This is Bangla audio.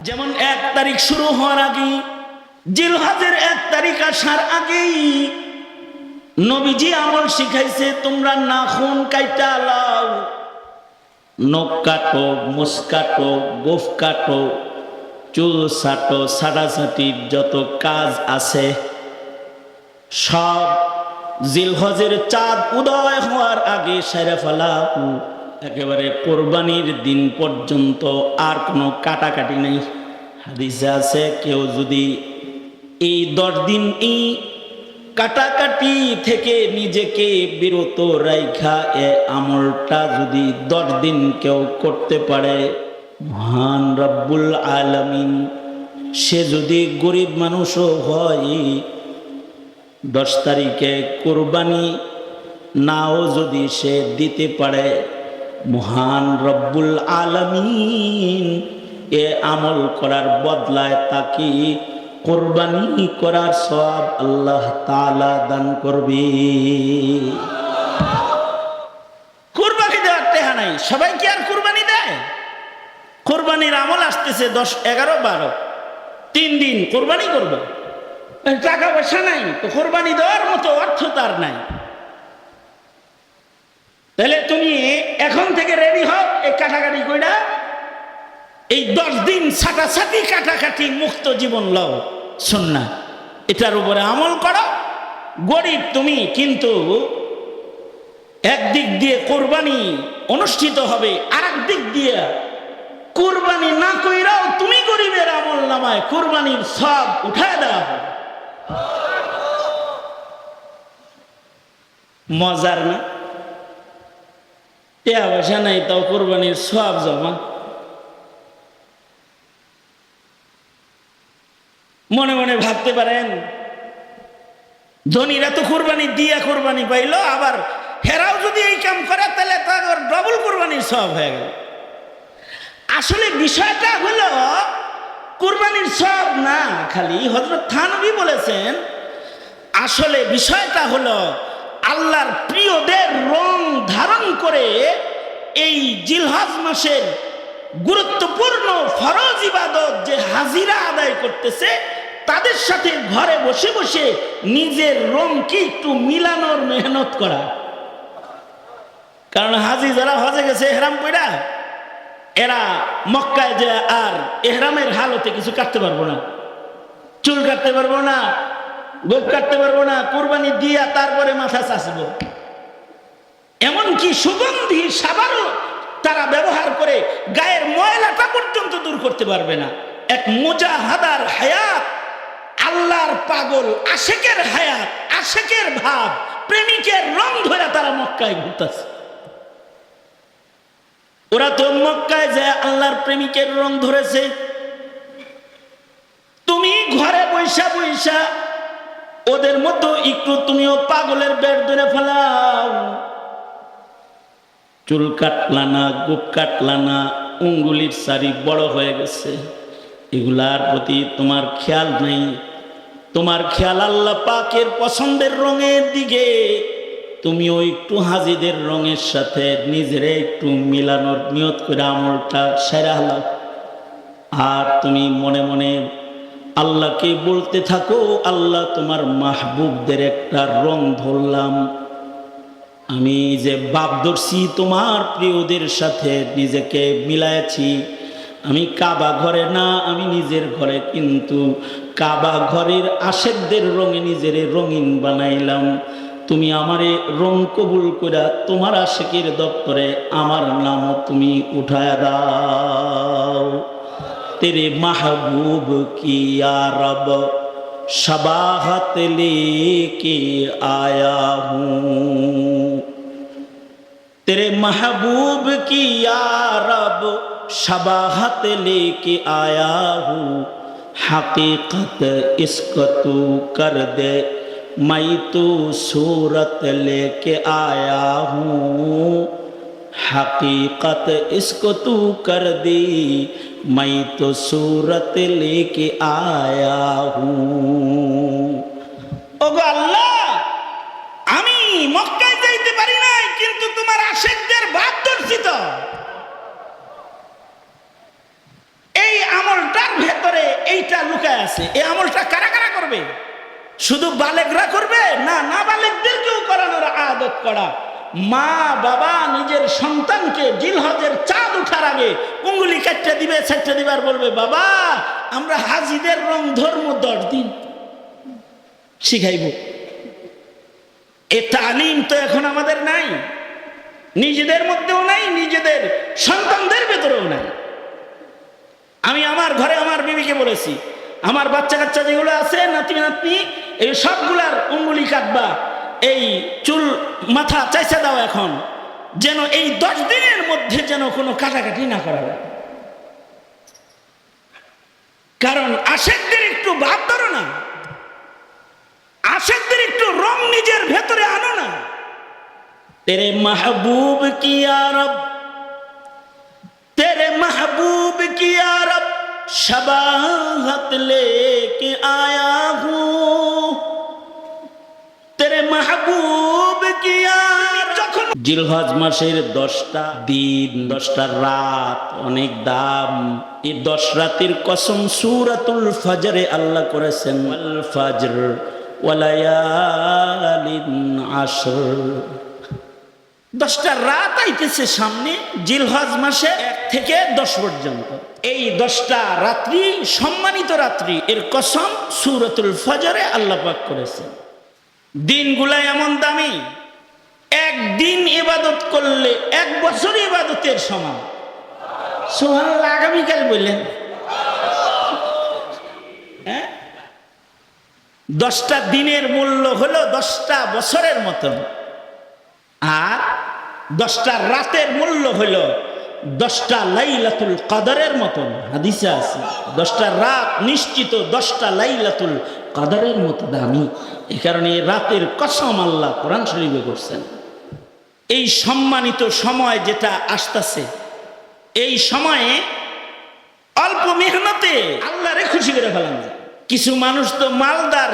যেমন 1 তারিখ শুরু হওয়ার আগেই, জিলহজের 1 তারিখ আসার আগেই নবীজি আমল শিখাইছে, তোমরা নাখুন কাইটা লাও, নখ কাটো, মুছ কাটো, গোফ কাটো, চুল ছাটো, ছাটাছাটির যত কাজ আছে সব জিলহজের চাঁদ উদয় হওয়ার আগে সেরে ফেলাও। একেবারে কোরবানির দিন পর্যন্ত আর কোনো কাটাকাটি নেই। হাদিসে আছে কেউ যদি এই 10 দিন এই কাটাকাটি থেকে নিজেকে বিরত রাইখা এ আমলটা যদি 10 দিন কেউ করতে পারে, মহান রব্বুল আলামিন সে যদি গরিব মানুষও হয় 10 তারিখে কোরবানি নাও যদি সে দিতে পারে, মহান রব্বুল আলামিন এ আমল করার বদলায় তাকে কোরবানি করার সওয়াব আল্লাহ তাআলা দান করবে। কোরবানি দেওয়ার টেহা নাই, সবাই কি আর কোরবানি দেয়? কোরবানির আমল আসতেছে 10, 11, 12, 3 দিন কোরবানি করবে, টাকা পয়সা নাই তো কোরবানি দেওয়ার মতো অর্থ তার নাই। তাহলে তুমি এখন থেকে রেডি হও, এই কাটাকাটি কইরা এই 10 দিন ছাটাছাটি কাটাকাটি মুক্ত জীবন লও, সুন্নাহ এটার উপরে আমল করো। গরিব তুমি, কিন্তু একদিক দিয়ে কোরবানি অনুষ্ঠিত হবে, আরেক দিক দিয়ে কোরবানি না কইরাও তুমি গরিবের আমল নামায় কোরবানির সব উঠায় দেওয়া হবে। মজার না? টাকা পয়সা নাই তাও কোরবানির সব জমা। মনে মনে ভাবতে পারেন ধনীরা তো কোরবানি দিয়া কোরবানি পাইলো, আবার হেরাও যদি এই কাম করে তাহলে তার ডবল কোরবানির সব হয়ে গেল। আসলে বিষয়টা হলো কোরবানির সব না, খালি হযরত থানভী বলেছেন আসলে বিষয়টা হলো আল্লাহর প্রিয়দের রং ধারণ করে এই জিলহজ মাসের গুরুত্বপূর্ণ ফরজ ইবাদত যে হাজিরা আদায় করতেছে, তাদের সাথে ঘরে বসে বসে নিজের রংকে একটু মিলানোর মেহনত করা। কারণ হাজি যারা হজে গেছে এহরাম পইরা, এরা মক্কায় যে আর এহরামের হালতে কিছু কাটতে পারবো না, চুল কাটতে পারবো না, গোপ কাটতে পারবো না, কোরবানি দিয়া তারপরে মাথা চাষবো। এমনকি সুগন্ধি সাবানও তারা ব্যবহার করে গায়ের ময়লাটা পর্যন্ত দূর করতে পারবে না। এক মুজাহাদার হায়াত, আল্লাহর পাগল আশেকের হায়াত, আশেকের ভাব, প্রেমিকের রং ধরে তারা মক্কায় ঘুরতেছে। ওরা তো মক্কায় যায় আল্লাহর প্রেমিকের রং ধরেছে। তুমি ঘরে বৈশা বৈশা ওদের মতো একটু তুমিও পাগলের বের ধরে ফেলাও, চুল কাটলা না, গোপ কাটলা না, উঙ্গুলির সারি বড় হয়ে গেছে, এগুলার প্রতি তোমার খেয়াল নেই। তোমার খেয়াল আল্লাহ পাকের পছন্দের রঙের দিকে। তুমিও একটু হাজিদের রঙের সাথে নিজের একটু মিলানোর নিয়ত করে আমলটা সেরা হলাও। আর তুমি মনে মনে আল্লাহকে বলতে থাকো, আল্লাহ তোমার মাহবুবদের একটা রং ধরলাম, আমি যে বাপ ধরছি তোমার প্রিয়দের সাথে নিজেকে মিলাইছি। আমি কাবা ঘরে না, আমি নিজের ঘরে, কিন্তু কাবা ঘরের আশেকদের রঙে নিজের রঙিন বানাইলাম। তুমি আমারে রং কবুল করে তোমার আশেকের দপ্তরে আমার নামও তুমি উঠায় দাও। तेरे महबूब की या रब शबाहत लेके आया हूँ, तेरे महबूब की या रब शबाहत लेके आया हूँ, हकीकत इसको तू कर दे मैं तो सूरत लेके आया हूँ, हकीकत इसको तू कर दी मैं तो सूरत लेके आया हूँ। ওগো আল্লাহ, আমি মক্কায় যাইতে পারি নাই, কিন্তু তোমার আশেকদের ভাব ধরছি তো। এই আমলটার আছে। এই আমলটা কারা কারা করবে? শুধু বালেগরা করবে না, না বালেগদেরকেও করানোর আদত করা। মা বাবা নিজের সন্তানকে জিলহজের চাঁদ ওঠার আগে উঙ্গুলি কাটতে দিবে, ছাড়তে দিবে আর বলবে, বাবা আমরা হাজিদের রং ধর্ম 10 দিন শিখাইব। এ তালিম তো এখন আমাদের নাই, নিজেদের মধ্যেও নাই, নিজেদের সন্তানদের ভেতরেও নাই। আমি আমার ঘরে আমার বিবিকে বলেছি, আমার বাচ্চা কাচ্চা যেগুলো আছে, নাতি নাতনি, এই সবগুলার উঙ্গুলি কাটবা, এই চুল মাথা চাইছে দাও এখন, যেন এই 10 দিনের মধ্যে যেন কোনো কাটাকাটি না করা যায়। কারণ আশেকদের একটু ভাব ধরো না, আশেকদের একটু রং নিজের ভেতরে আনো না। তেরে মাহবুব কি আরব, तेरे महबूब की अरब शबाहत लेके आया हूँ, तेरे महबूब की যখন জিলহজ মাসের 10টা দিন 10টা রাত অনেক দাম। এই 10 রাতের কসম সূরাতুল ফজরে আল্লাহ করেছেন, ওয়াল ফজর ওয়ালায়ালিন আশর। 10টা রাত আইতেছে সামনে, জিলহজ মাসে 1 থেকে 10 পর্যন্ত। এই 10টা রাত্রি সম্মানিত রাত্রি, এর কসম সূরাতুল ফজরে আল্লাহ পাক করেছেন। দিনগুলা এমন দামি, একদিন ইবাদত করলে 1 বছর ইবাদতের সমান। সুবহানাল্লাহ, আগামীকাল বললেন। 10টা দিনের মূল্য হলো 10টা বছরের মতন, আর 10টা রাতের মূল্য হইল 10টা লাইলাতুল কদরের মতন। হাদিসে আছে 10টা রাত নিশ্চিত 10টা লাইলাতুল কদরের মতো দামি। এই কারণে এই রাতের কসম আল্লাহ কোরআন শরীফে করছেন। এই সম্মানিত সময় যেটা আসতেছে, এই সময়ে অল্প মেহনতে আল্লাহরে খুশি করে ফেলান যায়। কিছু মানুষ তো মালদার